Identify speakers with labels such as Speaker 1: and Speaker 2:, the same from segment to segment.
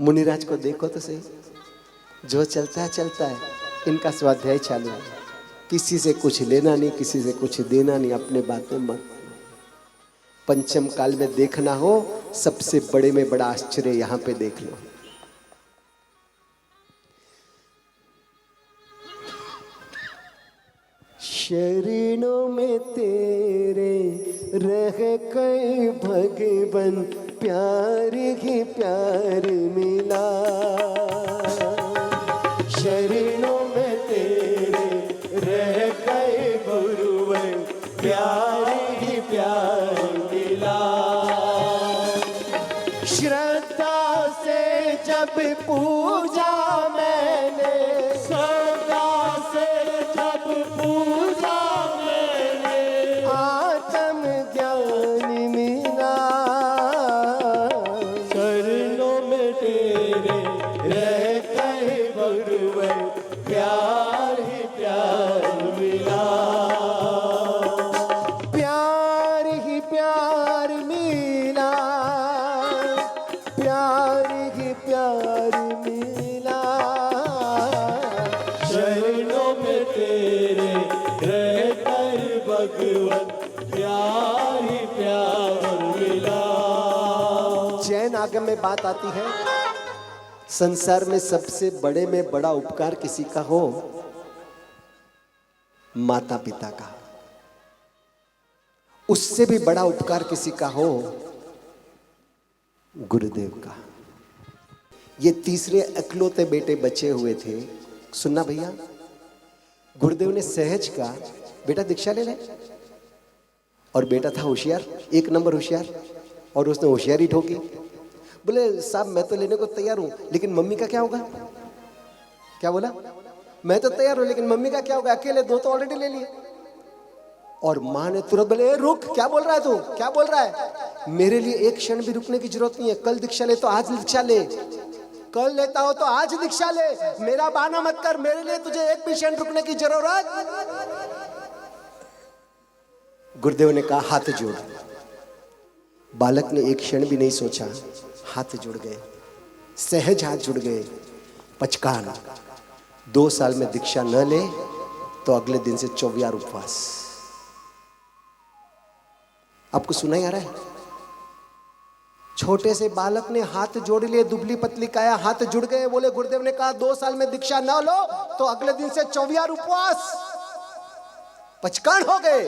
Speaker 1: मुनिराज को देखो तो सही, जो चलता है, इनका स्वाध्याय चालू है। किसी से कुछ लेना नहीं, किसी से कुछ देना नहीं, अपने बातें मत। पंचम काल में देखना हो, सबसे बड़े में बड़ा आश्चर्य यहां पे देख लो। शरणों में तेरे रह गए भगवन, प्यार ही प्यार मिला। शरणों में तेरे रह गए गुरुवर, प्यार ही प्यार मिला। श्रद्धा से जब पूजा मैंने, श्रद्धा से जब पूजा मैंने, आत्म ज्ञान मिला। शरणों में तेरे रह गए गुरुवर, प्यार ही प्यार मिला। प्यार ही प्यार मिला, प्यार ही प्यार मिला। शरणों में तेरे रहकर भगवन, प्यार ही प्यार मिला। जैन आगम में बात आती है, संसार में सबसे बड़े में बड़ा उपकार किसी का हो, माता पिता का। उससे भी बड़ा उपकार किसी का हो, गुरुदेव का। ये तीसरे इकलौते बेटे बचे हुए थे। सुनना भैया, गुरुदेव ने सहज का, बेटा दीक्षा ले ले। और बेटा था होशियार, 1 नंबर होशियार, और उसने होशियारी ठोकी। बोले साहब मैं तो लेने को तैयार हूं, लेकिन मम्मी का क्या होगा? क्या बोला? मैं तो तैयार हूं, लेकिन मम्मी का क्या होगा? अकेले 2 तो ऑलरेडी ले लिए। और माँ ने तुरंत बोले रुक, क्या बोल रहा है तू? क्या बोल रहा है? मेरे लिए एक क्षण भी रुकने की जरूरत नहीं है। कल दीक्षा ले तो आज दीक्षा ले, कल लेता हो तो आज दीक्षा ले। मेरा बहाना मत कर, मेरे लिए तुझे एक भी क्षण रुकने की जरूरत। गुरुदेव ने कहा हाथ जोड़। बालक ने एक क्षण भी नहीं सोचा, हाथ जुड़ गए, सहज हाथ जुड़ गए। पचकान 2 साल में दीक्षा न ले तो अगले दिन से 24 उपवास। आपको सुना ही आ रहा है? छोटे से बालक ने हाथ जोड़ लिए, दुबली पतली काया, हाथ जुड़ गए। बोले गुरुदेव ने कहा 2 साल में दीक्षा न लो तो अगले दिन से 24 उपवास। पचकान हो गए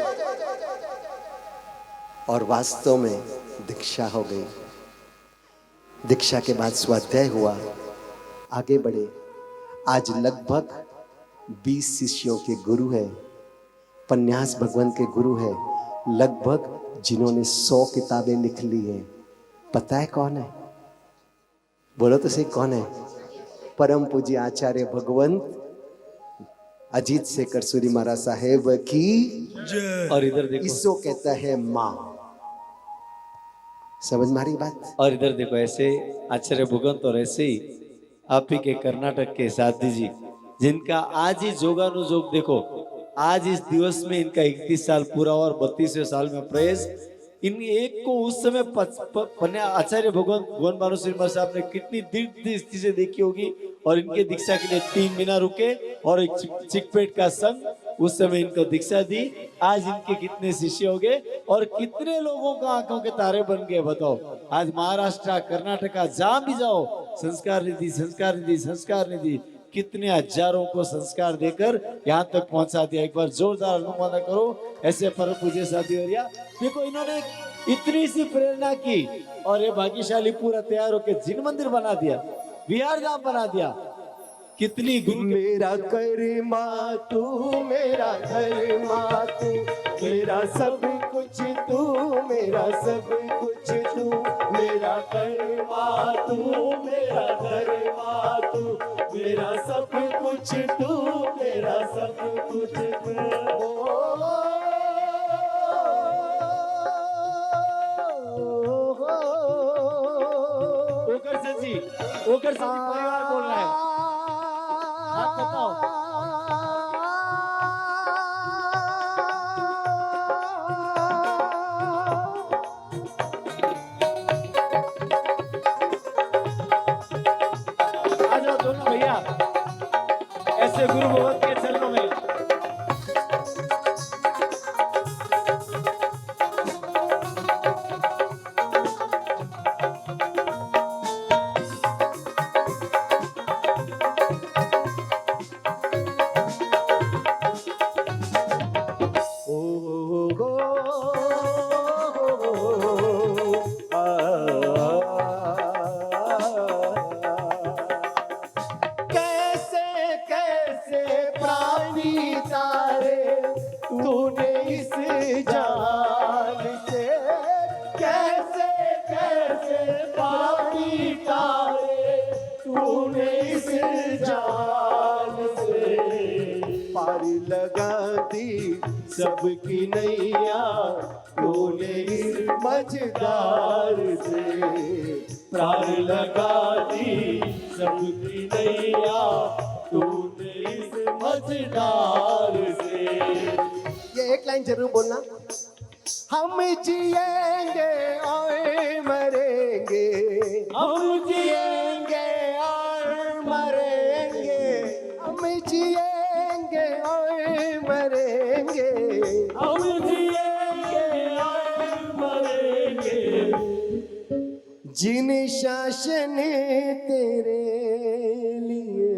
Speaker 1: और वास्तव में दीक्षा हो गई। दीक्षा के बाद स्वाध्याय हुआ, आगे बढ़े। आज लगभग 20 शिष्यों के गुरु है, पन्यास भगवान के गुरु है, लगभग जिन्होंने 100 किताबें लिख ली है। पता है कौन है? बोलो तो सही, कौन है? परम पूज्य आचार्य भगवंत अजीत शेखर सूरी महाराज साहेब की जय। और इधर देखो, इसको कहता है माँ। समझ मारी बात?
Speaker 2: और इधर देखो, ऐसे आचार्य भगवंत और ऐसे ही आप ही के कर्नाटक के साथी जी, जिनका आज ही जोगानुजोग देखो, आज इस दिवस में इनका 31 साल पूरा और 32वें साल में प्रवेश। इन एक को उस समय आचार्य भगवान भानु श्रीमा साहब ने कितनी दीर्घ दृष्टि से देखी होगी, और इनके दीक्षा के लिए 3 महीना रुके और एक चिकपेट का संघ उस समय इनको दीक्षा दी। आज इनके कितने शिष्य हो गए और कितने लोगों का आंखों के तारे बन गए बताओ। आज महाराष्ट्र, कर्नाटका जहां भी जाओ, संस्कार निधि, संस्कार निधि, संस्कार निधि, कितने हजारों को संस्कार देकर यहाँ तक पहुंचा दिया। एक बार जोरदार अनुमोदन करो ऐसे परम पूज्य साथी। और देखो, इन्होंने इतनी सी प्रेरणा की और ये भाग्यशाली पूरा तैयार होकर जिन मंदिर बना दिया, विहार धाम बना दिया। कितनी
Speaker 1: मेरा कर माँ तू, मेरा घर माँ तू, मेरा सब कुछ तू, मेरा सब कुछ तू, मेरा कर माँ तू, मेरा घर माँ तू, मेरा सब कुछ तू, मेरा सब कुछ तू।
Speaker 2: ओकर से परिवार बोल रहा है, आप बताओ। से गुरु भगवत के चरणों में।
Speaker 1: कैसे कैसे प्राणी तारे तूने इस जान से, कैसे कैसे प्राणी तारे तूने इस जान से, पार लगा दी सबकी नैया तूने इस मझधार से,
Speaker 2: प्राण लगा दी सबकी नैया तूने इस मझधार से।
Speaker 1: ये एक लाइन जरूर बोलना। हम जिएंगे और मरेंगे,
Speaker 2: हम जिएंगे
Speaker 1: और मरेंगे, हम जिएंगे और मरेंगे,
Speaker 2: हम जिएंगे और मरेंगे,
Speaker 1: जिन शासन तेरे लिए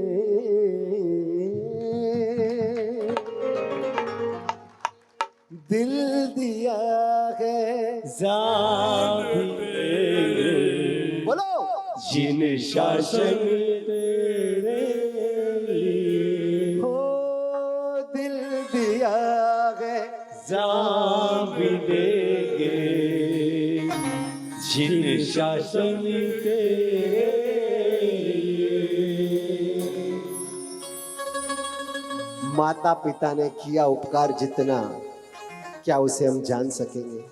Speaker 1: दिल दिया है,
Speaker 2: जान भी देंगे।
Speaker 1: बोलो,
Speaker 2: जिन शासन तेरे लिए
Speaker 1: हो दिल दिया है,
Speaker 2: जान भी देंगे, जिन शासन तेरे लिए।
Speaker 1: माता पिता ने किया उपकार जितना, क्या उसे हम जान सकेंगे?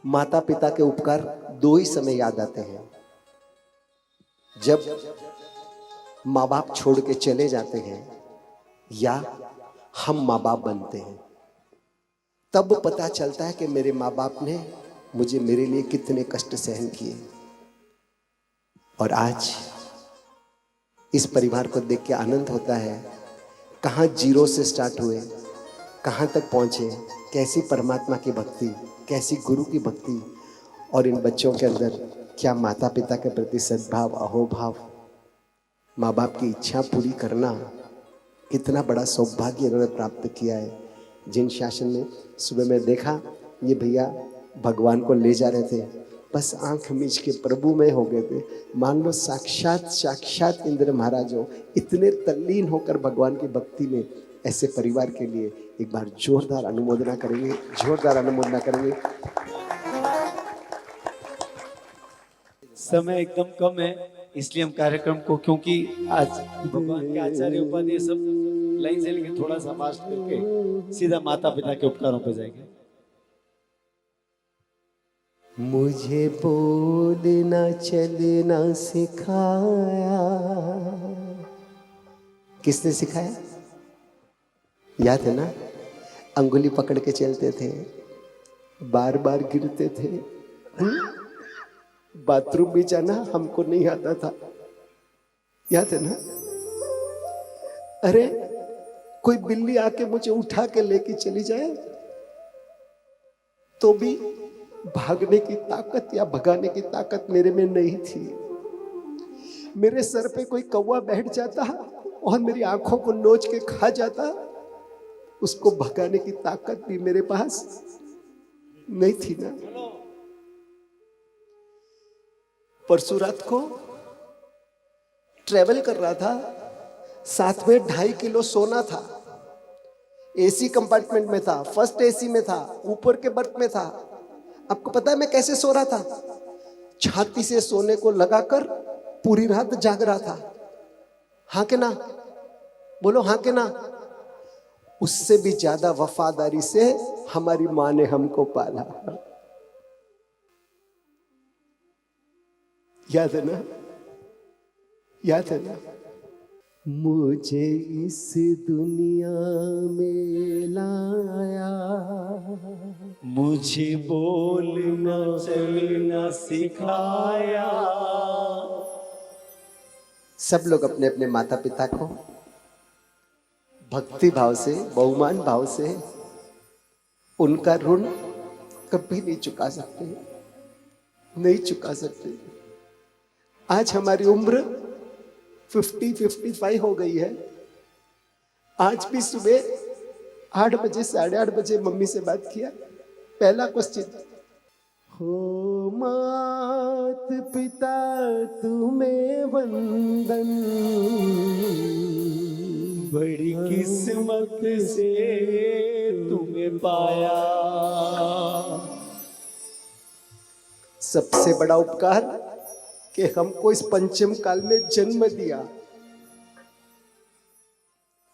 Speaker 1: माता पिता के उपकार दो ही समय याद आते हैं, जब माँ बाप छोड़ के चले जाते हैं या हम माँ बाप बनते हैं। तब पता चलता है कि मेरे माँ बाप ने मुझे, मेरे लिए कितने कष्ट सहन किए। और आज इस परिवार को देख के आनंद होता है, कहाँ जीरो से स्टार्ट हुए, कहाँ तक पहुँचे, कैसी परमात्मा की भक्ति, कैसी गुरु की भक्ति, और इन बच्चों के अंदर क्या माता पिता के प्रति सद्भाव, अहोभाव, माँ बाप की इच्छा पूरी करना, कितना बड़ा सौभाग्य इन्होंने प्राप्त किया है। जिन शासन में सुबह में देखा, ये भैया भगवान को ले जा रहे थे, बस आंख मीच के प्रभु में हो गए थे। मान लो साक्षात इंद्र महाराज हो, इतने तल्लीन होकर भगवान की भक्ति में। ऐसे परिवार के लिए एक बार जोरदार अनुमोदना करेंगे, जोरदार अनुमोदना करेंगे।
Speaker 2: समय एकदम कम है, इसलिए हम कार्यक्रम को, क्योंकि आज भगवान के आचार्य उपाधि सब लाइन से लेके थोड़ा सा फास्ट करके सीधा माता पिता के उपकारों पे जाएंगे।
Speaker 1: मुझे बोलना चलना सिखाया, किसने सिखाया? याद है ना? अंगुली पकड़ के चलते थे, बार बार गिरते थे। बाथरूम में जाना हमको नहीं आता था, याद है ना? अरे कोई बिल्ली आके मुझे उठा के लेके चली जाए तो भी भागने की ताकत या भगाने की ताकत मेरे में नहीं थी। मेरे सर पे कोई कौवा बैठ जाता और मेरी आंखों को नोच के खा जाता, उसको भगाने की ताकत भी मेरे पास नहीं थी ना। परसों रात को ट्रेवल कर रहा था, साथ में 2.5 किलो सोना था। एसी कंपार्टमेंट में था, फर्स्ट एसी में था, ऊपर के बर्थ में था। आपको पता है मैं कैसे सो रहा था? छाती से सोने को लगाकर पूरी रात जाग रहा था। हाँ के ना? बोलो हाँ के ना? उससे भी ज्यादा वफादारी से हमारी माँ ने हमको पाला। याद है ना? याद है ना? मुझे इस दुनिया में लाया,
Speaker 2: मुझे बोलना चलना सिखाया।
Speaker 1: सब लोग अपने अपने माता पिता को भक्ति भाव से, बहुमान भाव से उनका ऋण कभी नहीं चुका सकते, नहीं चुका सकते। आज हमारी उम्र 55 हो गई है। आज भी सुबह 8 बजे 8:30 बजे मम्मी से बात किया, पहला क्वेश्चन, हो मात पिता तुम्हें वंदन,
Speaker 2: बड़ी किस्मत से तुम्हें पाया।
Speaker 1: सबसे बड़ा उपकार कि हमको इस पंचम काल में जन्म दिया,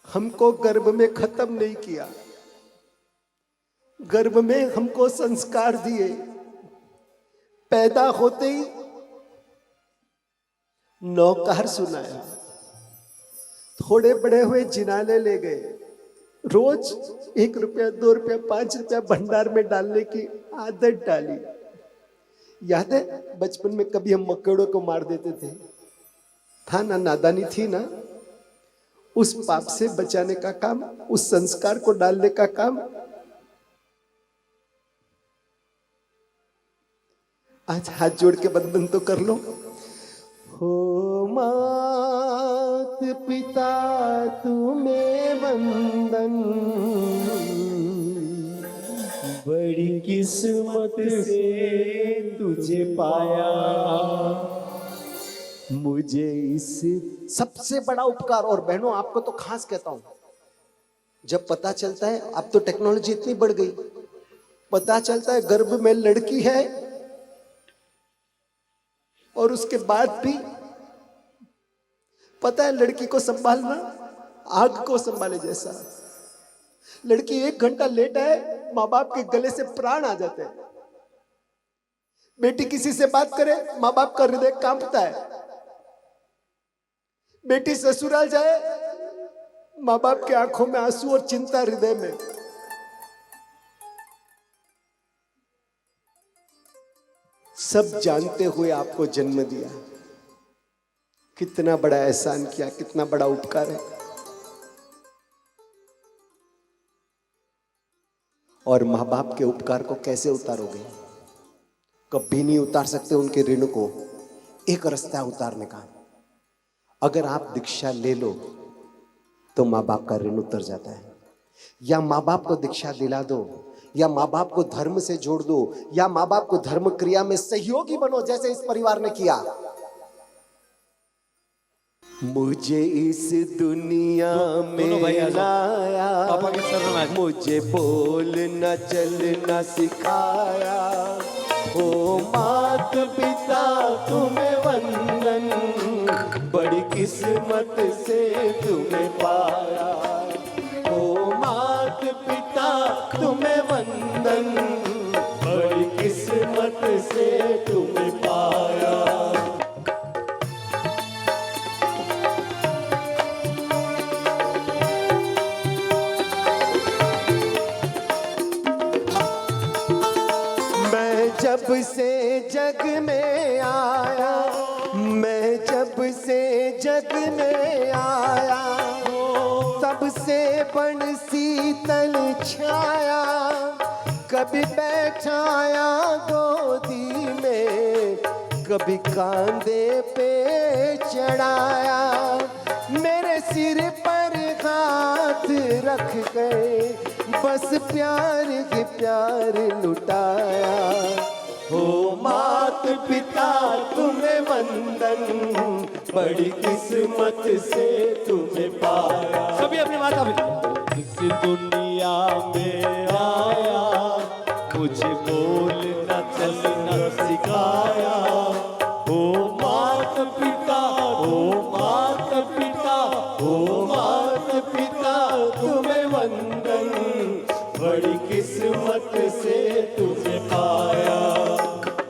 Speaker 1: हमको गर्भ में खत्म नहीं किया, गर्भ में हमको संस्कार दिए, पैदा होते ही नौकार सुनाया, थोड़े बड़े हुए जिनाले ले गए, रोज 1 रुपया 2 रुपया 5 रुपया भंडार में डालने की आदत डाली। याद है बचपन में कभी हम मकड़ों को मार देते थे, था ना, नादानी थी ना। उस पाप से बचाने का काम, उस संस्कार को डालने का काम आज हाथ जोड़ के बंधन तो कर लो। हो मात पिता तुम्हें वंदन,
Speaker 2: बड़ी किस्मत से तुझे पाया।
Speaker 1: मुझे इस सबसे बड़ा उपकार, और बहनों आपको तो खास कहता हूं, जब पता चलता है, अब तो टेक्नोलॉजी इतनी बढ़ गई, पता चलता है गर्भ में लड़की है और उसके बाद भी पता है लड़की को संभालना आग को संभाले जैसा। लड़की 1 घंटा लेट है, माँ बाप के गले से प्राण आ जाते हैं। बेटी किसी से बात करे, माँ बाप का हृदय कांपता है। बेटी ससुराल जाए, माँ बाप के आंखों में आंसू और चिंता हृदय में। सब जानते हुए आपको जन्म दिया, कितना बड़ा एहसान किया, कितना बड़ा उपकार है। और माँ बाप के उपकार को कैसे उतारोगे? कभी नहीं उतार सकते उनके ऋण को। एक रास्ता उतारने का, अगर आप दीक्षा ले लो तो माँ बाप का ऋण उतर जाता है। या माँ बाप को दीक्षा दिला दो, या माँ बाप को धर्म से जोड़ दो, या माँ बाप को धर्म क्रिया में सहयोगी बनो, जैसे इस परिवार ने किया। मुझे इस दुनिया में लाया,
Speaker 2: पापा के चरणों में
Speaker 1: मुझे बोलना चलना सिखाया। ओ मात पिता तुम्हें वंदन, बड़ी किस्मत से तुम्हें पाया। ओ मात पिता तुम्हें वंदन, बड़ी किस्मत से तुम्हें पाया। जब से जग में आया, मैं जब से जग में आया, तब से बन शीतल छाया, कभी बैठाया गोदी में, कभी कांधे पे चढ़ाया, मेरे सिर पर हाथ रख गए, बस प्यार के प्यार लुटाया। हो मात पिता तुम्हें वंदन, बड़ी किस्मत से तुम्हें पाया।
Speaker 2: सभी अपनी माता पिता। इस दुनिया में आया, मुझे बोलना चलना सिखाया। हो मात पिता, हो मात पिता, हो मात पिता तुम्हें वंदन, बड़ी किस्मत से तुम्हें पाया।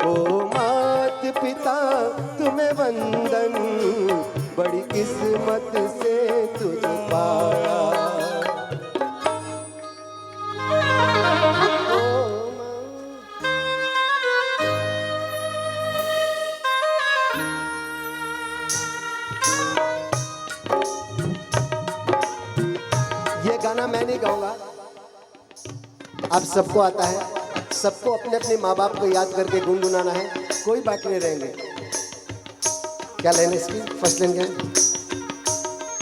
Speaker 2: ओ मात पिता तुम्हें वंदन, बड़ी किस्मत से तुझे पाया।
Speaker 1: आप सबको आता है, सबको अपने अपने माँ बाप को याद करके गुनगुनाना है, कोई बाकी नहीं रहेंगे। क्या लाइन है इसकी? फर्स्ट लाइन क्या है?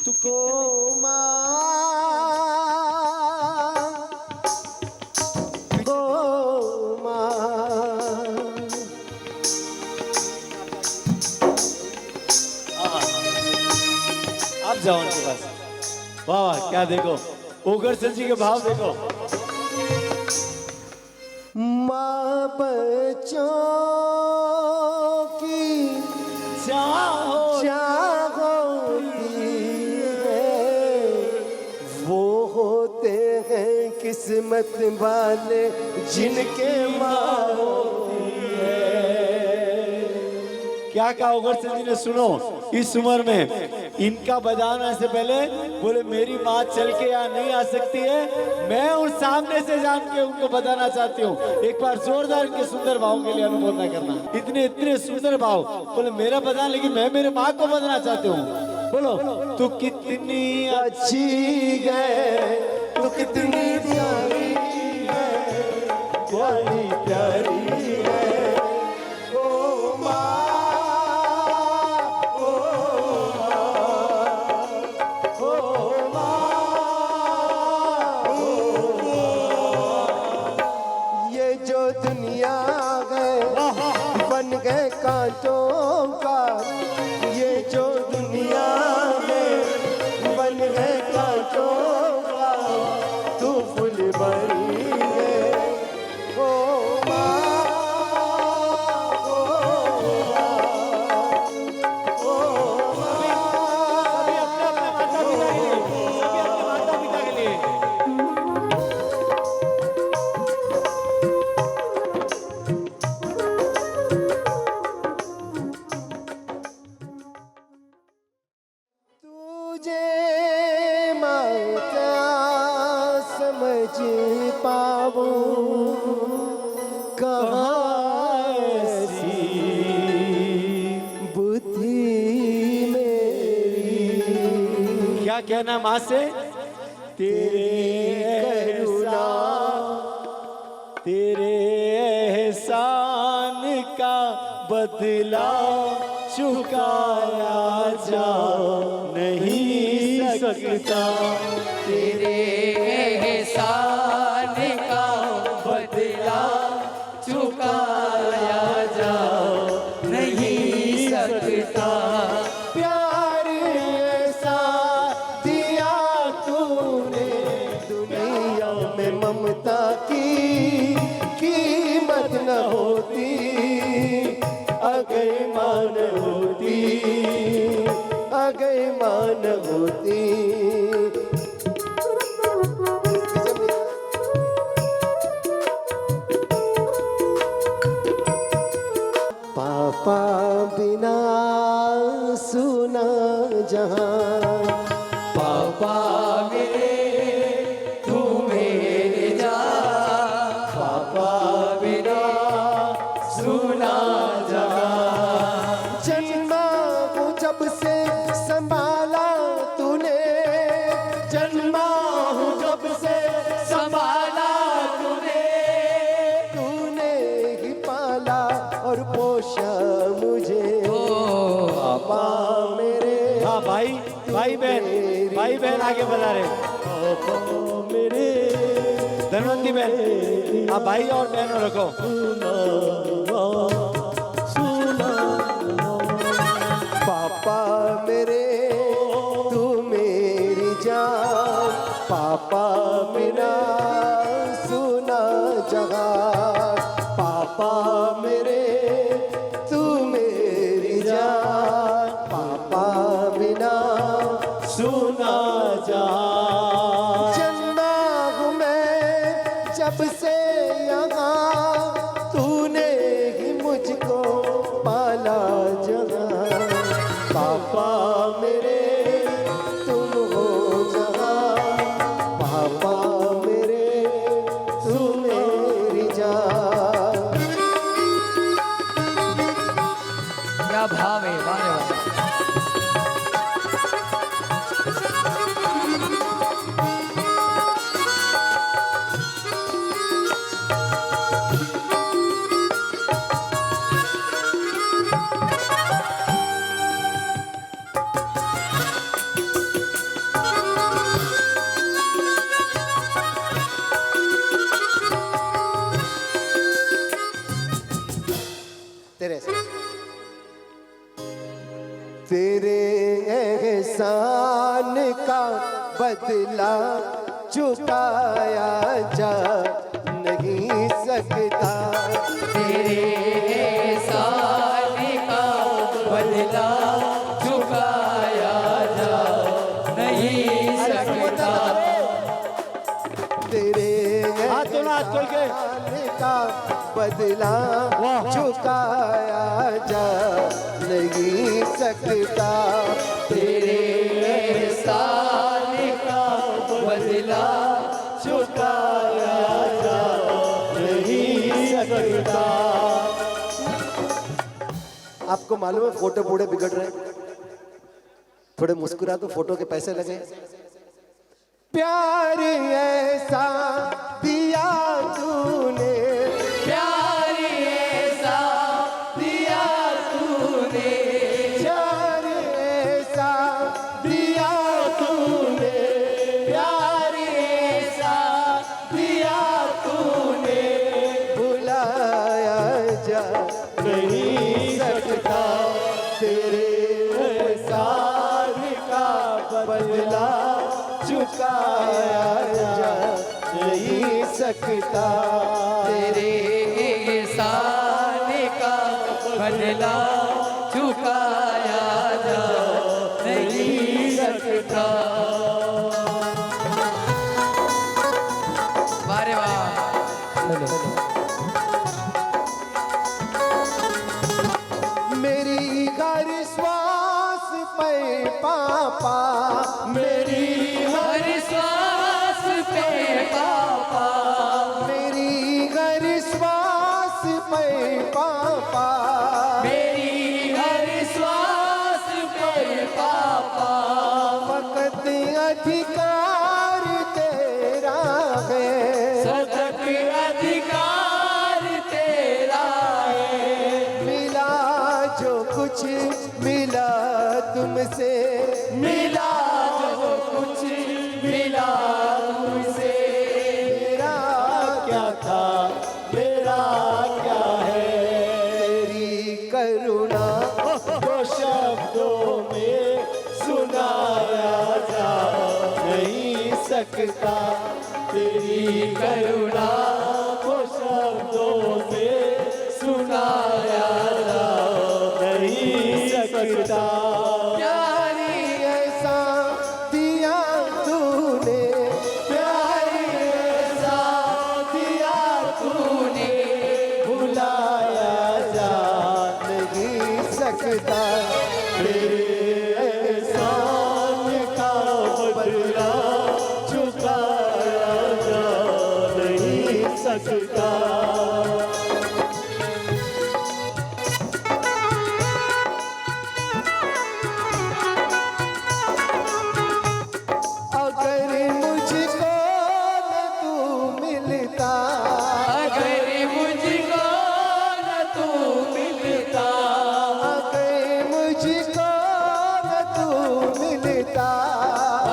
Speaker 1: तुको
Speaker 2: आप जाओ उनके पास। वाह वाह, क्या देखो, ओगरसन जी के भाव देखो।
Speaker 1: माँ बच्चों की होती है, वो होते हैं किस्मत वाले जिनके माँ होती है।
Speaker 2: क्या कहा ओगरसन जी ने, सुनो। इस उम्र में इनका बजाना से पहले बोले मेरी माँ चल के यहाँ नहीं आ सकती है, मैं उन सामने से जान के उनको बताना चाहती हूँ। एक बार जोरदार इनके सुंदर भाव के लिए अनुमोदन करना। इतने इतने सुंदर भाव, बोले मेरा बजाना, लेकिन मैं मेरे माँ को बताना चाहती हूँ। बोलो, तू कितनी
Speaker 1: अच्छी है, तू कितनी प्यारी है, प्यारी प्यारी है। ओ माँ, ओ माँ, ये जो दुनिया है बन गए कांटों का, ये जो दुनिया है बन गए कांटों का, तू फूल बनी है। ओ माँ, ओ माँ,
Speaker 2: सभी अपने अपने माता पिता के लिए, सभी अपने माता पिता के लिए।
Speaker 1: तुझे माता समझ पाऊं कहाँ ऐसी बुद्धि मेरी।
Speaker 2: क्या कहना माँ से? तेरे करुणा, तेरे एहसान का बदला चुकाया जा नहीं सकता।
Speaker 3: तेरे एहसान का बदला चुकाया जा नहीं सकता।
Speaker 1: प्यार ऐसा दिया तूने दुनिया में, ममता की कीमत न होती अगर मान होती, अगर मान होती। पापा बिना सुना जहां,
Speaker 3: पापा मेरे तू मेरे जान, पापा बिना सुना जहां।
Speaker 1: जन्मा हूँ जब से संभाला तूने, जन्मा हूँ जब से
Speaker 3: संभाला तूने,
Speaker 1: तूने ही पाला और पोषा मुझे। पापा मेरे,
Speaker 2: हाँ भाई, भाई बहन आगे बढ़ा रहे।
Speaker 1: पापा मेरे,
Speaker 2: धनवंती बहन, आप भाई और बहनों रखो।
Speaker 1: पापा मेरे तू मेरी जान, पापा बिना सुना जहां। पापा मेरे तू मेरी जान, पापा बिना
Speaker 2: सुना जहां।
Speaker 1: जन्मा हूँ मैं जब से यहाँ, तूने ही मुझको पाला जहाँ। पापा मेरे तुम हो जहाँ, पापा मेरे तू मेरी जान। एहसान का बदला चुकाया जा नहीं सकता।
Speaker 3: तेरे एहसान का बदला चुकाया जा नहीं सकता।
Speaker 1: तेरे
Speaker 2: हाथ दोनों हाथ खोल के।
Speaker 1: एहसान का बदला
Speaker 2: वाह।
Speaker 1: चुकाया जा नहीं सकता।
Speaker 3: तेरे एहसान का बदला
Speaker 2: चुकाया जा नहीं सकता।
Speaker 1: आपको मालूम है फोटो बूढ़े बिगड़ रहे हैं, थोड़े मुस्कुरा तो फोटो के पैसे लगे। प्यार ऐसा दिया तूने,
Speaker 3: प्यार ऐसा दिया तूने,
Speaker 1: प्यार ऐसा दिया तूने,
Speaker 3: प्यार ऐसा दिया तूने,
Speaker 1: भुलाया जा नहीं सकता। तेरे एहसान का बदला चुकाया जा नहीं सकता।
Speaker 3: तेरे एहसान का बदला चुकाया जा नहीं सकता। वारे वाह।
Speaker 1: मेरी हर श्वास पे पापा, मेरी
Speaker 3: हर श्वास पे पापा,
Speaker 1: मेरी हर श्वास पे पापा,
Speaker 3: मेरी हर श्वास पे पापा,
Speaker 1: फकत अधिकार तेरा है,
Speaker 3: सतत अधिकार तेरा है।
Speaker 1: मिला जो कुछ मिला तुमसे,
Speaker 3: मिला जो कुछ मिला तुमसे,
Speaker 1: मेरा क्या था मेरा क्या है। तेरी करुणा
Speaker 2: दो शब्दों में सुनाया जा नहीं सकता। तेरी
Speaker 3: करुणा
Speaker 2: को शब्दों में सुनाया जा नहीं सकता।
Speaker 1: प्यार ऐसा दिया तूने,
Speaker 3: प्यार ऐसा दिया तूने,
Speaker 1: भुलाया जा नहीं सकता।
Speaker 2: तेरे एहसान का बदला चुकाया जा नहीं सकता।
Speaker 1: अगर मुझको न तू मिलता,
Speaker 3: अगर मुझको न तू मिलता,
Speaker 1: अगर मुझको न तू मिलता,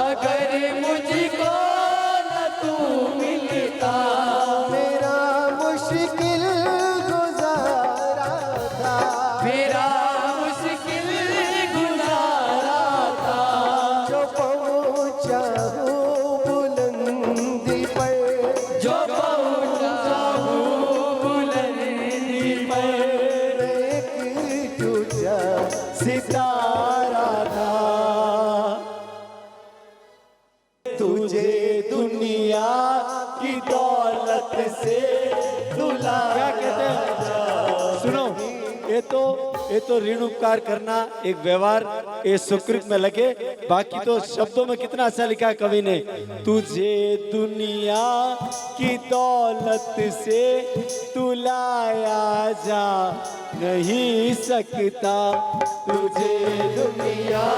Speaker 3: अगर मुझको न तू मिलता,
Speaker 1: मेरा मुश्किल गुजारा था,
Speaker 3: मेरा मुश्किल गुजारा था।
Speaker 1: जो पहुंचा हूँ बुलंदी पर,
Speaker 3: जो पहुंचा हूँ बुलंदी पर,
Speaker 1: एक टूटा
Speaker 2: सितारा था। तुझे दुनिया की दौलत से दुला। क्या कहते हैं? सुनो, ये तो ऋण उपकार करना एक व्यवहार, ये सुकृत में लगे। बाकी तो शब्दों में कितना अच्छा लिखा है कवि ने। तुझे दुनिया की दौलत से तुलाया जा नहीं सकता। तुझे दुनिया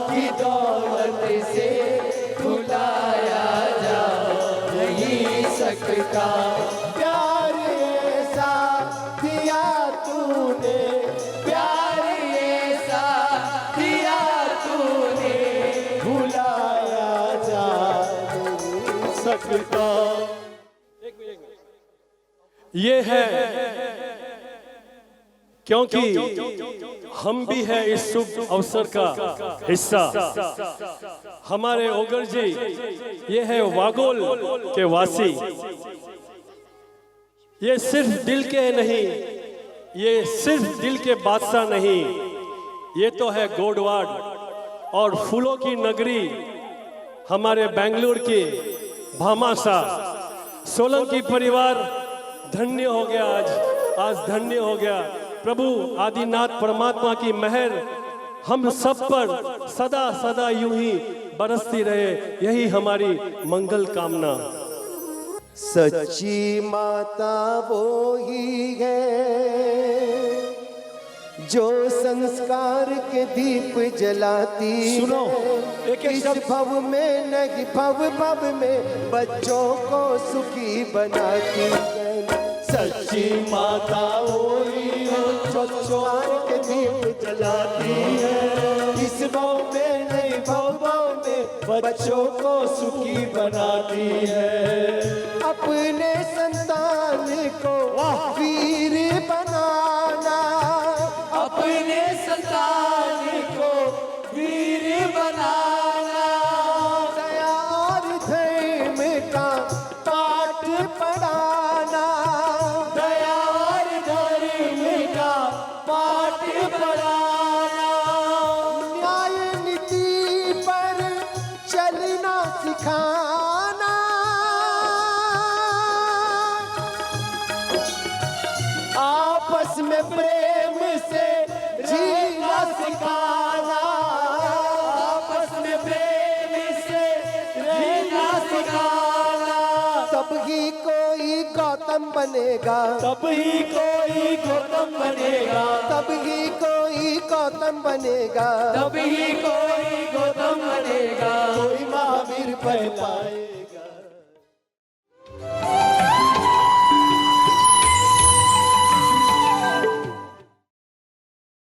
Speaker 2: की दौलत से
Speaker 3: बुलाया जा नहीं सकता।
Speaker 1: प्यार ऐसा दिया तूने,
Speaker 3: प्यार ऐसा दिया तूने,
Speaker 2: भुलाया जा नहीं सकता। ये है
Speaker 4: क्योंकि हम भी है इस शुभ अवसर का हिस्सा। हमारे ओगर जी ये है वागोल के वासी। ये सिर्फ दिल के नहीं, ये सिर्फ दिल के बादशाह नहीं, ये तो है गोडवाड़ और फूलों की नगरी हमारे बेंगलुरु की भामाशाह। सोलंकी परिवार धन्य हो गया, आज धन्य हो गया। प्रभु आदिनाथ परमात्मा की मेहर हम सब पर सदा सदा यूं ही बरसती रहे, यही हमारी मंगल कामना।
Speaker 1: सच्ची माता वो ही है जो संस्कार के दीप जलाती
Speaker 4: सुनो,
Speaker 1: है।
Speaker 4: एक-एक
Speaker 1: इस
Speaker 4: शब्द।
Speaker 1: भव में नहीं भव में बच्चों को सुखी बनाती है।
Speaker 3: सच्ची माता वही है जो
Speaker 1: संस्कार के दीप जलाती है।
Speaker 3: इस भाव में नहीं भाव में बच्चों को सुखी बनाती है।
Speaker 1: अपने संतान को वीर बनाना,
Speaker 3: अपने संतान को वीर बनाना,
Speaker 1: दया और धर्म का पाठ पढ़ाना,
Speaker 3: दया और धर्म का पाठ पढ़ाना,
Speaker 1: न्याय नीति पर चलना सिखाना, आपस में प्रेम से जीना सिखाना,
Speaker 3: आपस में प्रेम से रहना सिखाना।
Speaker 1: तब ही कोई गौतम बनेगा,
Speaker 3: तब ही कोई गौतम बनेगा,
Speaker 1: तब ही कोई गौतम बनेगा,
Speaker 3: तब ही कोई गौतम बनेगा।
Speaker 1: कोई महावीर बन पाए।